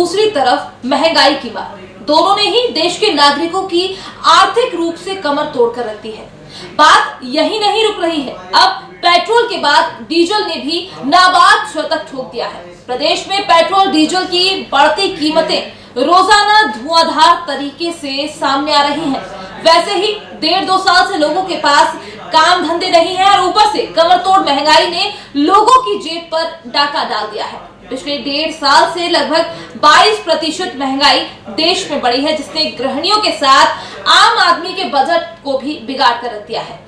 दूसरी तरफ महंगाई की मार, दोनों ने ही देश के नागरिकों की आर्थिक रूप से कमर तोड़कर रख दी है। बात यही नहीं रुक रही है, अब पेट्रोल के बाद डीजल ने भी नाबाद शतक ठोक दिया है। प्रदेश में पेट्रोल डीजल की बढ़ती कीमतें रोजाना धुआंधार तरीके से सामने आ रही हैं। वैसे ही 1.5-2 साल से लोगों के पास काम धंधे नहीं है और ऊपर से कमरतोड़ महंगाई ने लोगों की जेब पर डाका डाल दिया है। पिछले 1.5 साल से लगभग 22% महंगाई देश में बढ़ी है, जिसने गृहिणियों के साथ आम आदमी के बजट को भी बिगाड़ कर रख दिया है।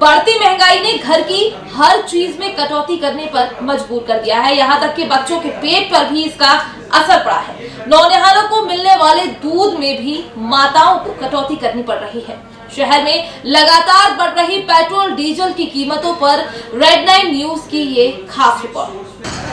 बढ़ती महंगाई ने घर की हर चीज में कटौती करने पर मजबूर कर दिया है, यहाँ तक कि बच्चों के पेट पर भी इसका असर पड़ा है। नौनिहालों को मिलने वाले दूध में भी माताओं को कटौती करनी पड़ रही है। शहर में लगातार बढ़ रही पेट्रोल डीजल की कीमतों पर रेड 9 न्यूज की ये खास रिपोर्ट।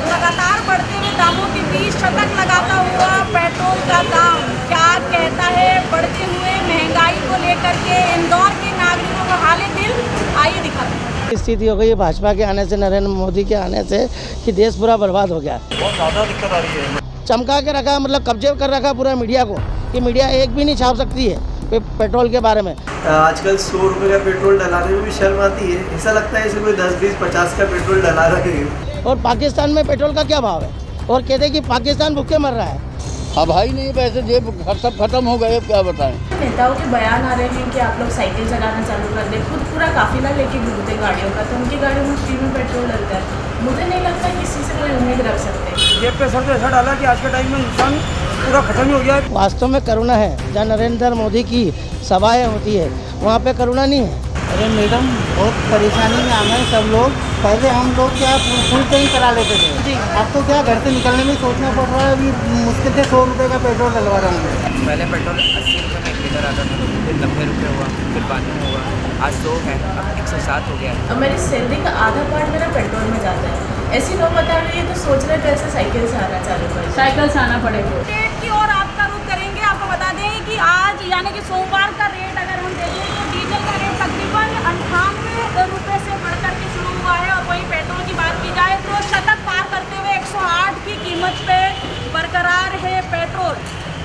लगातार बढ़ते हुए दामों के बीच शतक लगाता हुआ पेट्रोल का दाम क्या कहता है बढ़ते हुए महंगाई को लेकर के इंदौर के नागरिकों का हाल दिल, आइए दिखाते हैं। स्थिति हो गई है भाजपा के आने से, नरेंद्र मोदी के आने से, कि देश पूरा बर्बाद हो गया। बहुत ज़्यादा दिक्कत आ रही है। चमका के रखा, मतलब कब्जे कर रखा पूरा मीडिया को, कि मीडिया एक भी नहीं छाप सकती है पेट्रोल के बारे में। आजकल 100 रुपये का पेट्रोल डलाने में भी शर्म आती है। ऐसा लगता है इसे कोई 10, 20, 50 का पेट्रोल डला रहे हैं। और पाकिस्तान में पेट्रोल का क्या भाव है, और कहते हैं कि पाकिस्तान भूखे मर रहा है। अब भाई नहीं, पैसे जेब सब खत्म हो गए, क्या बताएं। नेताओं के बयान आ रहे हैं कि आप लोग साइकिल चलाना चालू कर दें, खुद पूरा काफिला लेके घूमते गाड़ियों का, तो उनकी गाड़ियों में फ्री में पेट्रोल डलता है। मुझे नहीं लगता किसी से कोई उम्मीद रख सकते। जेब पे सर तो ऐसा डाला कि आज के टाइम में इंसान पूरा खत्म ही हो गया है। वास्तव में करुणा है, जहाँ नरेंद्र मोदी की सभाएं होती है वहाँ पे करुणा नहीं है। अरे मैडम, बहुत परेशानी में आ गए सब लोग। पहले हम लोग क्या फुल टैंक करा लेते थे, अब तो क्या घर से निकलने में सोचना पड़ रहा है। अभी मुश्किल से 100 रुपये का पेट्रोल डलवा रहा हूँ। पहले पेट्रोल 80 रुपये में 1 लीटर आता था, फिर 90 रुपये हुआ, फिर 92 हुआ, आज 100 है, अब 107 हो गया है। अब मेरी सैलरी का आधा पार्ट मेरा पेट्रोल में जाता है। ऐसी लोग बता रही है तो सोच रहे थे ऐसे साइकिल से आना चालू करें, साइकिल से आना पड़ेगा। रेट की ओर आपका रुख करेंगे। आपको बता दें कि आज यानी कि सोमवार का रेट अगर हम देखें तो डीजल का रेट तकरीबन 98 रुपये से बढ़कर के शुरू हुआ है, और वहीं पेट्रोल की बात की जाए तो शतक पार करते हुए 108 की कीमत पे बरकरार है पेट्रोल।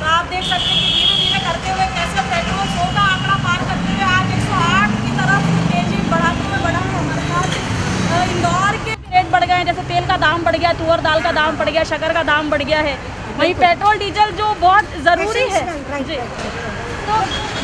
तो आप देख सकते हैं कि धीरे धीरे करते हुए कैसे पेट्रोल 100 का आंकड़ा पार करते हुए आज 108 की तरफ तेजी बढ़ाते हुए बढ़ा है। हमारे साथ इंदौर के रेट बढ़ गए हैं, जैसे तेल का दाम बढ़ गया, तुअर दाल का दाम बढ़ गया, शक्कर का दाम बढ़ गया है। वहीं पेट्रोल डीजल जो बहुत ज़रूरी है जी, तो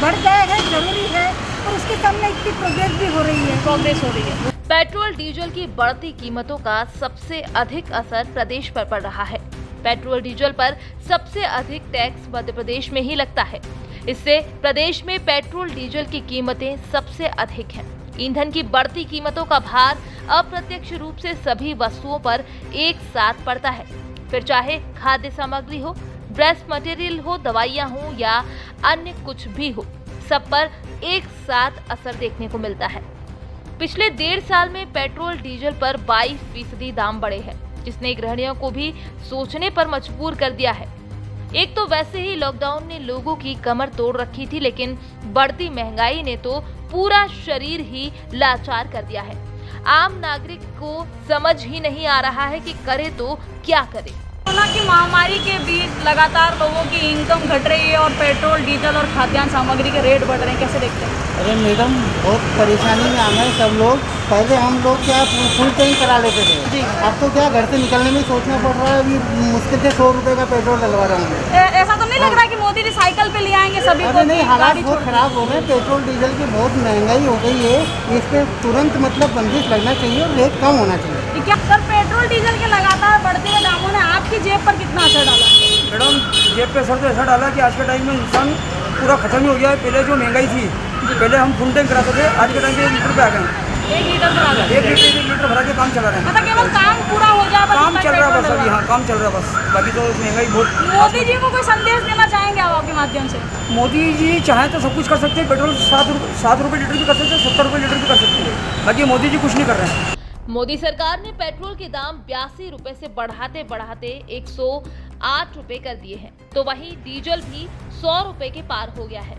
बढ़ गए हैं, जरूरी है, और उसके सामने इतनी प्रोग्रेस भी हो रही है। पेट्रोल डीजल की बढ़ती कीमतों का सबसे अधिक असर प्रदेश पर पड़ रहा है। पेट्रोल डीजल पर सबसे अधिक टैक्स मध्य प्रदेश में ही लगता है। इससे प्रदेश में पेट्रोल डीजल की कीमतें सबसे अधिक हैं। ईंधन की बढ़ती कीमतों का भार अप्रत्यक्ष रूप से सभी वस्तुओं पर एक साथ पड़ता है, फिर चाहे खाद्य सामग्री हो, ड्रेस मटेरियल हो, दवाइयाँ हो या अन्य कुछ भी हो, सब पर एक साथ असर देखने को मिलता है। पिछले 1.5 साल में पेट्रोल डीजल पर 22% दाम बढ़े हैं, जिसने गृहिणियों को भी सोचने पर मजबूर कर दिया है। एक तो वैसे ही लॉकडाउन ने लोगों की कमर तोड़ रखी थी, लेकिन बढ़ती महंगाई ने तो पूरा शरीर ही लाचार कर दिया है। आम नागरिक को समझ ही नहीं आ रहा है कि करे तो क्या करे। कोरोना की महामारी के बीच लगातार लोगों की इनकम घट रही है और पेट्रोल डीजल और खाद्यान्न सामग्री के रेट बढ़ रहे हैं, कैसे देखते हैं? अरे मैडम, बहुत परेशानी में आ गए सब लोग। पहले हम लोग क्या फुल टैंक करा लेते थे, अब तो क्या घर से निकलने में सोचना पड़ रहा है। अभी मुश्किल से 100 रुपये का पेट्रोल डलवा रहा हूँ। ऐसा तो नहीं लग रहा है कि मोदी जी साइकिल पे ले आएंगे सभी को? अरे नहीं, हालात बहुत खराब हो गए। पेट्रोल डीजल की बहुत महंगाई हो गई है, इस पर तुरंत मतलब बंदिश लगना चाहिए और रेट कम होना चाहिए। क्या सर, पेट्रोल डीजल के लगातार बढ़ते हुए दामों ने आपकी जेब पर कितना असर डाला? मैडम, जेब पे सर तो ऐसा डाला कि आज के टाइम में इंसान पूरा खत्म ही हो गया है। पहले जो महंगाई थी, पहले हम फुल टैंक कराते थे, आज के टाइम पे 1 लीटर पे आ गए। 1 लीटर पर आ गए? 1 लीटर भरा के काम चला रहे हैं। मतलब केवल काम पूरा हो जाए, काम चल रहा है बस अभी। हाँ, काम चल रहा है बस, बाकी तो महंगाई बहुत। मोदी जी को कोई संदेश देना चाहेंगे आप आपके माध्यम से? मोदी जी चाहे तो सब कुछ कर सकते हैं। पेट्रोल 7 रुपये लीटर भी कर सकते हैं, 70 रुपये लीटर भी कर सकते हैं, बाकी मोदी जी कुछ नहीं कर रहे हैं। मोदी सरकार ने पेट्रोल के दाम 82 रुपए से बढ़ाते बढ़ाते 108 रुपए कर दिए हैं, तो वहीं डीजल भी 100 रुपए के पार हो गया है।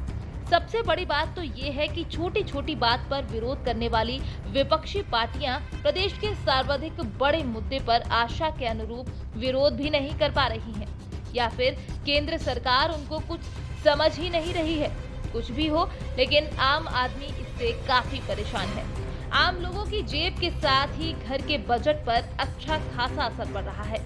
सबसे बड़ी बात तो ये है कि छोटी छोटी बात पर विरोध करने वाली विपक्षी पार्टियां प्रदेश के सर्वाधिक बड़े मुद्दे पर आशा के अनुरूप विरोध भी नहीं कर पा रही हैं। या फिर केंद्र सरकार उनको कुछ समझ ही नहीं रही है। कुछ भी हो, लेकिन आम आदमी इससे काफी परेशान है। आम लोगों की जेब के साथ ही घर के बजट पर अच्छा खासा असर पड़ रहा है।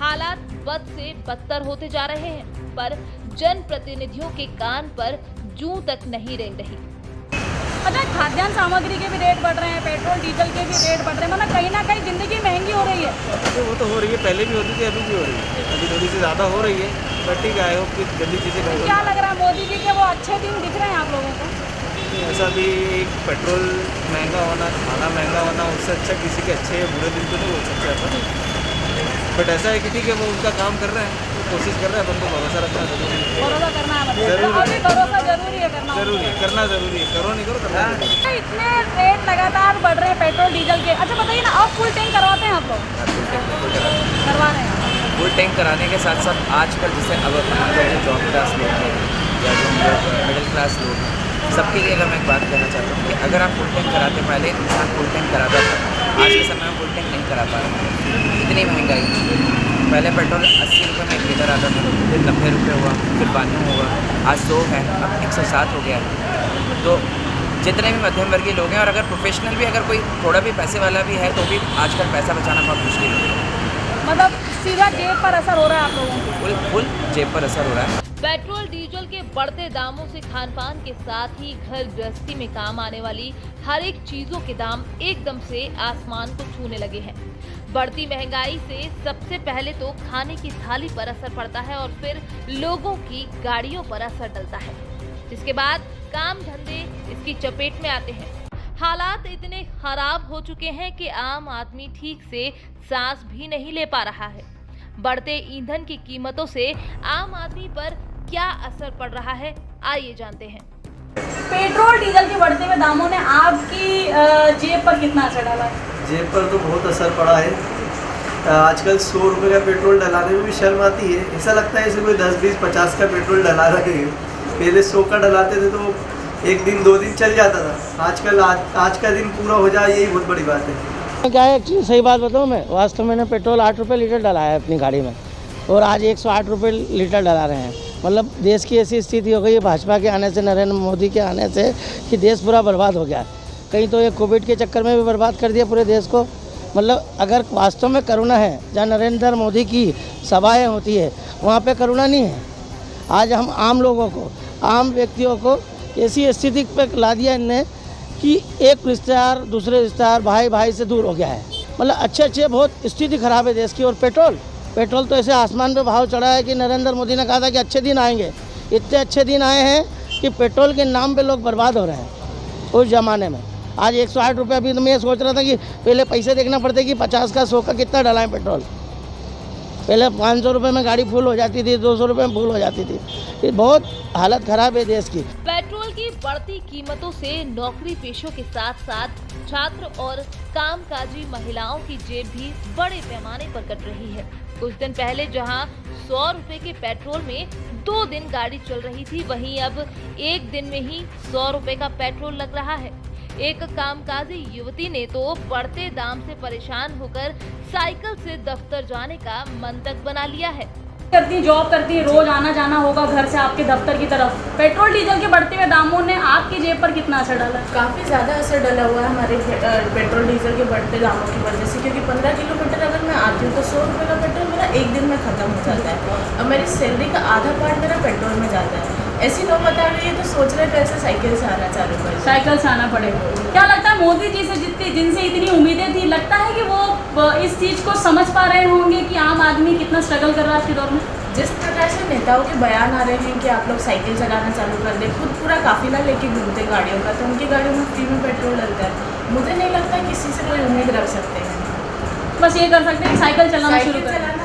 हालात बद से बदतर होते जा रहे हैं, पर जनप्रतिनिधियों के कान पर जूं तक नहीं रेंग रही। अच्छा, खाद्यान्न सामग्री के भी रेट बढ़ रहे हैं, पेट्रोल डीजल के भी रेट बढ़ रहे हैं, मतलब कहीं ना कहीं जिंदगी महंगी हो रही है। वो तो हो रही है, पहले भी होती थी, अभी भी हो रही है, अभी थोड़ी सी ज़्यादा हो रही है, बट ठीक है, कि जल्दी चीज़ें तो क्या लग रहा है, मोदी जी के वो अच्छे दिन दिख रहे हैं आप लोगों को? ऐसा भी एक पेट्रोल महंगा होना, खाना महंगा होना, उससे अच्छा किसी के अच्छे बुरे दिन तो नहीं हो सकते अपन, बट ऐसा है कि ठीक है वो उनका काम कर रहे हैं, तो कोशिश कर रहे हैं, अपन को भरोसा रखना जरूरी है। भरोसा करना है, जरूरी है। अभी भरोसा जरूरी है करना, जरूरी है, करना जरूरी है, करो नहीं करो करना जरूरी है। इतने रेट लगातार बढ़ रहे हैं पेट्रोल डीजल के। अच्छा बताइए ना, अब फुल टैंक करवाते हैं आप लोग? करवा रहे हैं। फुल टैंक कराने के साथ साथ आजकल जैसे अब जो जॉब क्लास लोग हैं या जो मिडिल क्लास लोग हैं, सबके लिए अगर मैं एक बात कहना चाहता हूँ कि अगर आप फुल टैंक कराते, पहले इंसान फुल टैंक कराता था, आज के समय में फुल टैंक नहीं करा पा रहा है। इतनी महंगाई, पहले पेट्रोल 80 रुपये में 1 लीटर आता था, फिर 90 रुपये हुआ, फिर 92 हुआ, आज 100 है, अब 107 हो गया है। तो जितने भी मध्यम वर्गीय लोग हैं, और अगर प्रोफेशनल भी, अगर कोई थोड़ा भी पैसे वाला भी है, तो भी आजकल पैसा बचाना बहुत मुश्किल है। मतलब सीधा जेब पर असर हो रहा है आप लोगों को? फुल जेब पर असर हो रहा है। पेट्रोल डीजल के बढ़ते दामों से खान पान के साथ ही घर गृहस्थी में काम आने वाली हर एक चीजों के दाम एकदम से आसमान को छूने लगे हैं। बढ़ती महंगाई से सबसे पहले तो खाने की थाली पर असर पड़ता है और फिर लोगों की गाड़ियों पर असर डलता है, जिसके बाद काम धंधे इसकी चपेट में आते हैं। हालात इतने खराब हो चुके हैं कि आम आदमी ठीक से सांस भी नहीं ले पा रहा है। बढ़ते ईंधन की कीमतों से आम आदमी पर क्या असर पड़ रहा है, आइए जानते हैं। पेट्रोल डीजल के बढ़ते हुए दामों ने आपकी जेब पर कितना असर डाला है? जेब पर तो बहुत असर पड़ा है। आजकल 100 रुपये का पेट्रोल डलाने में भी शर्म आती है, ऐसा लगता है जैसे कोई 10, 20, 50 का पेट्रोल डला रहे हैं। पहले 100 का डलाते थे तो 1 दिन 2 दिन चल जाता था, आजकल आज का दिन पूरा हो जाए, यही बहुत बड़ी बात है। क्या है, एक्चुअली सही बात बताऊँ मैं, वास्तव में मैंने पेट्रोल 8 रुपये लीटर डला है अपनी गाड़ी में, और आज 108 रुपये लीटर डला रहे हैं। मतलब देश की ऐसी स्थिति हो गई है भाजपा के आने से, नरेंद्र मोदी के आने से, कि देश पूरा बर्बाद हो गया है। कहीं तो ये कोविड के चक्कर में भी बर्बाद कर दिया पूरे देश को। मतलब अगर वास्तव में करुणा है, जहाँ नरेंद्र मोदी की सभाएं होती है वहाँ पे करुणा नहीं है। आज हम आम लोगों को, आम व्यक्तियों को ऐसी स्थिति पे ला दिया इनने कि एक रिश्तेदार दूसरे रिश्तेदार, भाई भाई से दूर हो गया है। मतलब अच्छे बहुत स्थिति खराब है देश की। और पेट्रोल तो ऐसे आसमान पे भाव चढ़ा है कि नरेंद्र मोदी ने कहा था कि अच्छे दिन आएंगे। इतने अच्छे दिन आए हैं कि पेट्रोल के नाम पे लोग बर्बाद हो रहे हैं उस ज़माने में। आज 108 रुपये, अभी तो मैं ये सोच रहा था कि पहले पैसे देखना पड़ते कि 50 का 100 का कितना डलाएं पेट्रोल। पहले 500 रुपये में गाड़ी फुल हो जाती थी, 200 रुपये में फुल हो जाती थी। ये बहुत हालत खराब है देश की। पेट्रोल की बढ़ती कीमतों से नौकरी पेशों के साथ साथ छात्र और कामकाजी महिलाओं की जेब भी बड़े पैमाने पर कट रही है। कुछ दिन पहले जहां 100 रुपए के पेट्रोल में 2 दिन गाड़ी चल रही थी, वहीं अब एक दिन में ही 100 रुपए का पेट्रोल लग रहा है। एक कामकाजी युवती ने तो बढ़ते दाम से परेशान होकर साइकिल से दफ्तर जाने का मन तक बना लिया है। जॉब करती है, रोज आना जाना होगा घर से आपके दफ्तर की तरफ। पेट्रोल डीजल के बढ़ते हुए दामों ने आपकी जेब पर कितना असर डाला? काफ़ी ज़्यादा असर डला हुआ है हमारे पेट्रोल डीजल के बढ़ते दामों की वजह से, क्योंकि 15 किलोमीटर अगर मैं आती हूँ तो 100 रुपये का पेट्रोल मेरा एक दिन में ख़त्म हो जाता है, और मेरी सैलरी का आधा पार्ट मेरा पेट्रोल में जाता है। ऐसी नौबत आ गई है तो सोच रहे कैसे साइकिल से आना चालू करें। साइकिल से आना पड़ेगा। क्या लगता है मोदी जी से जिनसे इतनी उम्मीदें थी, लगता है कि वो इस चीज़ को समझ पा रहे होंगे कि आम आदमी कितना स्ट्रगल कर रहा है आज के दौर में? जिस प्रकार से नेताओं के बयान आ रहे हैं कि आप लोग साइकिल चलाना चालू कर दें, खुद पूरा काफिला लेके घूमते गाड़ियों का, तो उनकी गाड़ियों में फ्री में पेट्रोल डलता है। मुझे नहीं लगता किसी से कोई उम्मीद रख सकते हैं। बस ये कर सकते हैं कि साइकिल चलाना शुरू कर,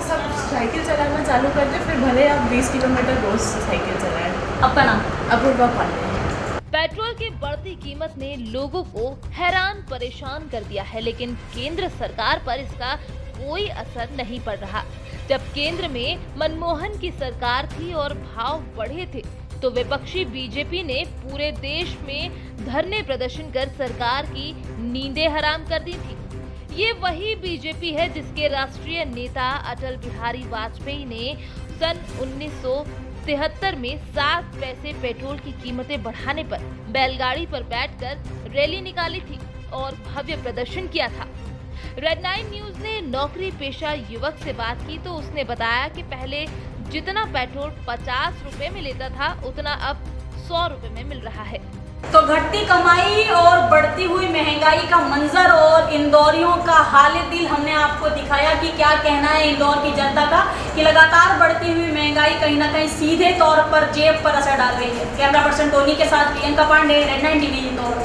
साइकिल चलाना चालू कर दे, फिर भले आप 20 किलोमीटर रोज साइकिल चलाएं। आपका नाम? अपूर्वा पांडे। पेट्रोल की बढ़ती कीमत ने लोगों को हैरान परेशान कर दिया है, लेकिन केंद्र सरकार पर इसका कोई असर नहीं पड़ रहा। जब केंद्र में मनमोहन की सरकार थी और भाव बढ़े थे, तो विपक्षी बीजेपी ने पूरे देश में धरने प्रदर्शन कर सरकार की नींदें हराम कर दी थी। ये वही बीजेपी है जिसके राष्ट्रीय नेता अटल बिहारी वाजपेयी ने सन 1973 में 7 पैसे पेट्रोल की कीमतें बढ़ाने पर बैलगाड़ी पर बैठकर रैली निकाली थी और भव्य प्रदर्शन किया था। रेड 9 न्यूज ने नौकरी पेशा युवक से बात की तो उसने बताया कि पहले जितना पेट्रोल 50 रुपए में लेता था उतना अब 100 रुपए में मिल रहा है। तो घटती कमाई और बढ़ती हुई महंगाई का मंजर और इंदौरियों का हाल दिल हमने आपको दिखाया कि क्या कहना है इंदौर की जनता का कि लगातार बढ़ती हुई महंगाई कहीं ना कहीं सीधे तौर पर जेब पर असर डाल रही है। कैमरा पर्सन टोनी के साथ प्रियंका पांडे, रेड 9 टीवी इंदौर।